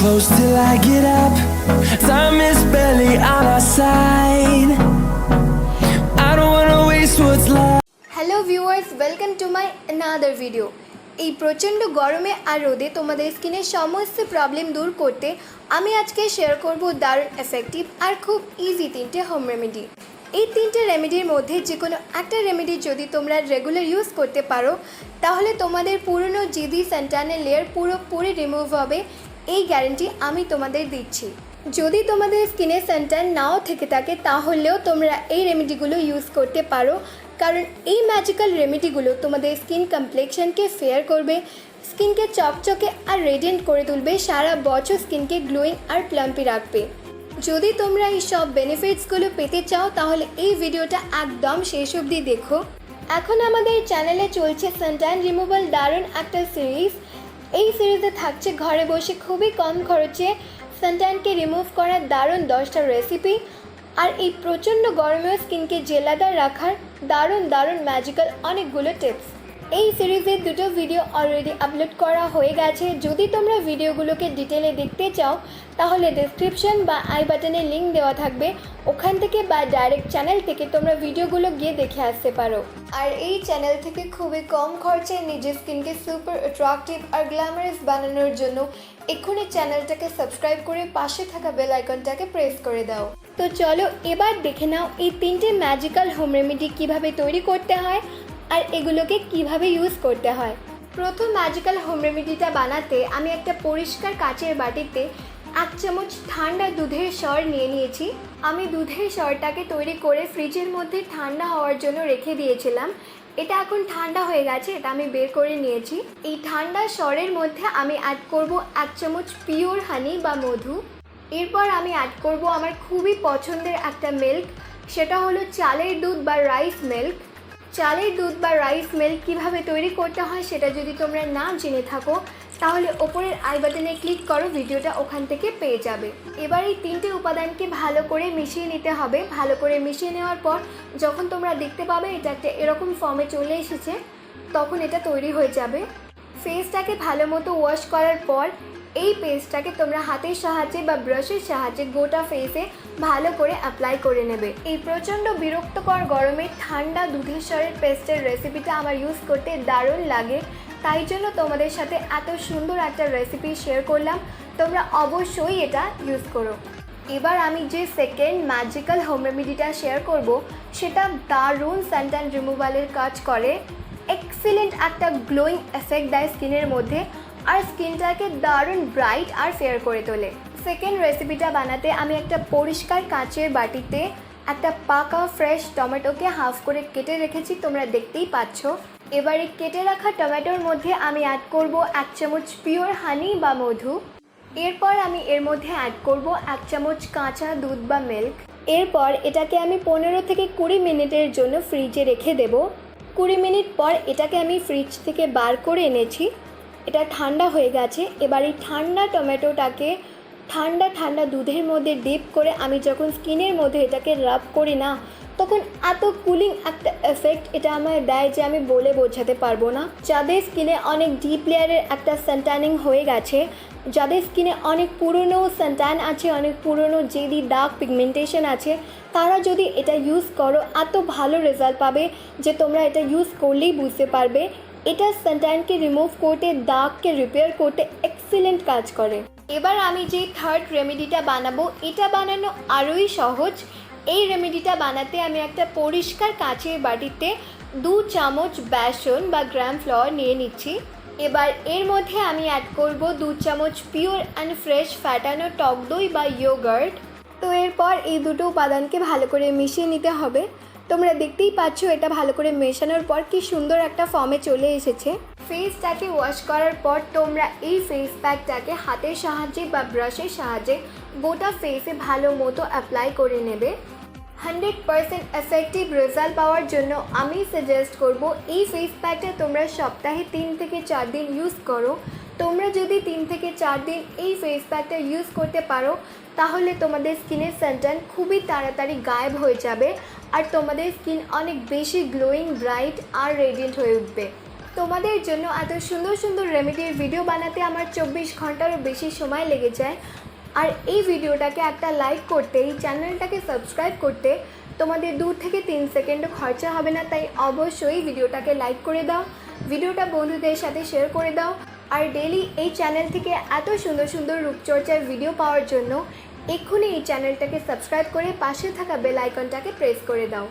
close till I get up. Time is barely on our side. I don't wanna waste what's left. Hello viewers, welcome to my another video. এই প্রচণ্ড গরমে আর রোদে তোমাদের স্কিনের সমস্ত problem দূর করতে আমি আজকে শেয়ার করব দারুণ এফেক্টিভ আর খুব ইজি 3টে হোম রেমেডি। এই 3টে রেমেডির মধ্যে যে কোনো একটা রেমেডি যদি তোমরা রেগুলার ইউজ করতে পারো তাহলে তোমাদের পুরনো জিদি সানটানের লেয়ার পুরোপুরি রিমুভ হবে, এই গ্যারান্টি আমি তোমাদের দিচ্ছি। যদি তোমাদের স্কিনে সানটান নাও থেকে থাকে তাহলেও তোমরা এই রেমেডিগুলো ইউজ করতে পারো, কারণ এই ম্যাজিক্যাল রেমেডিগুলো তোমাদের স্কিন কমপ্লেক্সনকে ফেয়ার করবে, স্কিনকে চকচকে আর রেডিয়েন্ট করে তুলবে, সারা বছর স্কিনকে গ্লোয়িং আর প্লাম্পি রাখবে। যদি তোমরা এই সব বেনিফিটসগুলো পেতে চাও তাহলে এই ভিডিওটা একদম শেষ অবধি দেখো। এখন আমাদের চ্যানেলে চলছে সানটান রিমুভাল দারুণ একটা সিরিজ। এই সিরিজে থাকছে ঘরে বসে খুবই কম খরচে সানটানকে রিমুভ করার দারুণ 10টা রেসিপি, আর এই প্রচণ্ড গরমেও স্কিনকে জেলাদার রাখার দারুণ ম্যাজিক্যাল অনেকগুলো টিপস। এই সিরিজের 2টো ভিডিও অলরেডি আপলোড করা হয়ে গেছে। যদি তোমরা ভিডিওগুলোকে ডিটেলে দেখতে চাও তাহলে ডেসক্রিপশন বা আই বাটনে লিঙ্ক দেওয়া থাকবে, ওখান থেকে বা ডাইরেক্ট চ্যানেল থেকে তোমরা ভিডিওগুলো গিয়ে দেখে আসতে পারো। আর এই চ্যানেল থেকে খুবই কম খরচে নিজের স্কিনকে সুপার অ্যাট্রাকটিভ আর গ্ল্যামারাস বানানোর জন্য এক্ষুনি চ্যানেলটাকে সাবস্ক্রাইব করে পাশে থাকা বেল আইকনটাকে প্রেস করে দাও। তো চলো এবার দেখে নাও এই 3টে ম্যাজিক্যাল হোম রেমেডি কীভাবে তৈরি করতে হয় আর এগুলোকে কিভাবে ইউজ করতে হয়। প্রথম ম্যাজিক্যাল হোম রেমেডিটা বানাতে আমি একটা পরিষ্কার কাচের বাটিতে 1 চামচ ঠান্ডা দুধের সর নিয়ে নিয়েছি। আমি দুধের সরটাকে তৈরি করে ফ্রিজের মধ্যে ঠান্ডা হওয়ার জন্য রেখে দিয়েছিলাম। এটা এখন ঠান্ডা হয়ে গেছে, এটা আমি বের করে নিয়েছি। এই ঠান্ডা সরের মধ্যে আমি অ্যাড করব 1 চামচ পিওর হানি বা মধু। এরপর আমি অ্যাড করব আমার খুবই পছন্দের একটা মিল্ক, সেটা হলো চালের দুধ বা রাইস মিল্ক। চালের দুধ বা রাইস মিল্ক কীভাবে তৈরি করতে হয় সেটা যদি তোমরা না জেনে থাকো তাহলে ওপরের আই বাটনে ক্লিক করো, ভিডিওটা ওখান থেকে পেয়ে যাবে। এবার এই 3টে উপাদানকে ভালো করে মিশিয়ে নিতে হবে। ভালো করে মিশিয়ে নেওয়ার পর যখন তোমরা দেখতে পাবে এটা একটা এরকম ফর্মে চলে এসেছে, তখন এটা তৈরি হয়ে যাবে। ফেসটাকে ভালো মতো ওয়াশ করার পর এই পেস্টটাকে তোমরা হাতের সাহায্যে বা ব্রাশের সাহায্যে গোটা ফেসে ভালো করে অ্যাপ্লাই করে নেবে। এই প্রচণ্ড বিরক্তকর গরমে ঠান্ডা দুধের সরের পেস্টের রেসিপিটা আমার ইউজ করতে দারুণ লাগে, তাই জন্য তোমাদের সাথে এত সুন্দর একটা রেসিপি শেয়ার করলাম। তোমরা অবশ্যই এটা ইউজ করো। এবার আমি যে সেকেন্ড ম্যাজিক্যাল হোম রেমেডিটা শেয়ার করব সেটা দারুণ সানটান রিমুভালের কাজ করে, এক্সিলেন্ট একটা গ্লোয়িং এফেক্ট দেয় স্কিনের মধ্যে আর স্কিনটাকে দারুণ ব্রাইট আর ফেয়ার করে তোলে। সেকেন্ড রেসিপিটা বানাতে আমি একটা পরিষ্কার কাঁচের বাটিতে একটা পাকা ফ্রেশ টমেটোকে হাফ করে কেটে রেখেছি, তোমরা দেখতেই পাচ্ছ। এবার এই কেটে রাখা টমেটোর মধ্যে আমি অ্যাড করব 1 চামচ পিওর হানি বা মধু। এরপর আমি এর মধ্যে অ্যাড করব 1 চামচ কাঁচা দুধ বা মিল্ক। এরপর এটাকে আমি 15 থেকে 20 মিনিটের জন্য ফ্রিজে রেখে দেব। 20 মিনিট পর এটাকে আমি ফ্রিজ থেকে বার করে এনেছি, এটা ঠান্ডা হয়ে গেছে। এবার এই ঠান্ডা টমেটোটাকে ঠান্ডা দুধের মধ্যে ডিপ করে আমি যখন স্কিনের মধ্যে এটাকে রাব করি না তখন এত কুলিং একটা এফেক্ট এটা আমায় দেয় যে আমি বলে বোঝাতে পারবো না। যাদের স্কিনে অনেক ডিপ লেয়ারের একটা সানট্যানিং হয়ে গেছে, যাদের স্কিনে অনেক পুরনো সানট্যান আছে, অনেক পুরনো জেদি ডার্ক পিগমেন্টেশন আছে, তারা যদি এটা ইউজ করো এত ভালো রেজাল্ট পাবে যে তোমরা এটা ইউজ করলেই বুঝতে পারবে এটা সানট্যানকে রিমুভ করতে, দাগকে রিপেয়ার করতে এক্সিলেন্ট কাজ করে। এবার আমি যে থার্ড রেমেডিটা বানাবো এটা বানানো আরোই সহজ। এই রেমেডিটা বানাতে আমি একটা পরিষ্কার কাঁচের বাটিতে 2 চামচ বেসন বা গ্রাম ফ্লাওয়ার নিয়ে নিচ্ছি। এবার এর মধ্যে আমি অ্যাড করব 2 চামচ পিওর অ্যান্ড ফ্রেশ ফ্যাটানো টক দই বা ইয়োগার্ট। তো এরপর এই দুটো উপাদানকে ভালো করে মিশিয়ে নিতে হবে। তোমরা দেখতেই পাচ্ছ এটা ভালো করে মেশানোর পর কি সুন্দর একটা ফর্মে চলে এসেছে। ফেসটাকে ওয়াশ করার পর তোমরা এই ফেস প্যাকটাকে হাতের সাহায্যে বা ব্রাশের সাহায্যে গোটা ফেসে ভালো মতো অ্যাপ্লাই করে নেবে। 100% এফেক্টিভ রেজাল্ট পাওয়ার জন্য আমি সাজেস্ট করব এই ফেস প্যাকটা তোমরা সপ্তাহে 3 থেকে 4 দিন ইউজ করো। তোমরা যদি 3 থেকে 4 দিন এই ফেস প্যাকটা ইউজ করতে পারো তাহলে তোমাদের স্কিনের সানট্যান খুবই তাড়াতাড়ি গায়েব হয়ে যাবে আর তোমাদের স্কিন অনেক বেশি গ্লোয়িং, ব্রাইট আর রেডিয়েন্ট হয়ে উঠবে। তোমাদের জন্য এত সুন্দর সুন্দর রেমেডির ভিডিও বানাতে আমার 24 ঘন্টারও বেশি সময় লেগে যায়। আর এই ভিডিওটাকে একটা লাইক করতে, এই চ্যানেলটাকে সাবস্ক্রাইব করতে তোমাদের 2 থেকে 3 সেকেন্ডও খরচা হবে না। তাই অবশ্যই ভিডিওটাকে লাইক করে দাও, ভিডিওটা বন্ধুদের সাথে শেয়ার করে দাও। আর ডেইলি এই চ্যানেল থেকে এত সুন্দর সুন্দর রূপচর্চার ভিডিও পাওয়ার জন্য এক্ষুনি এই চ্যানেলটাকে সাবস্ক্রাইব করে পাশে থাকা বেল আইকনটাকে প্রেস করে দাও।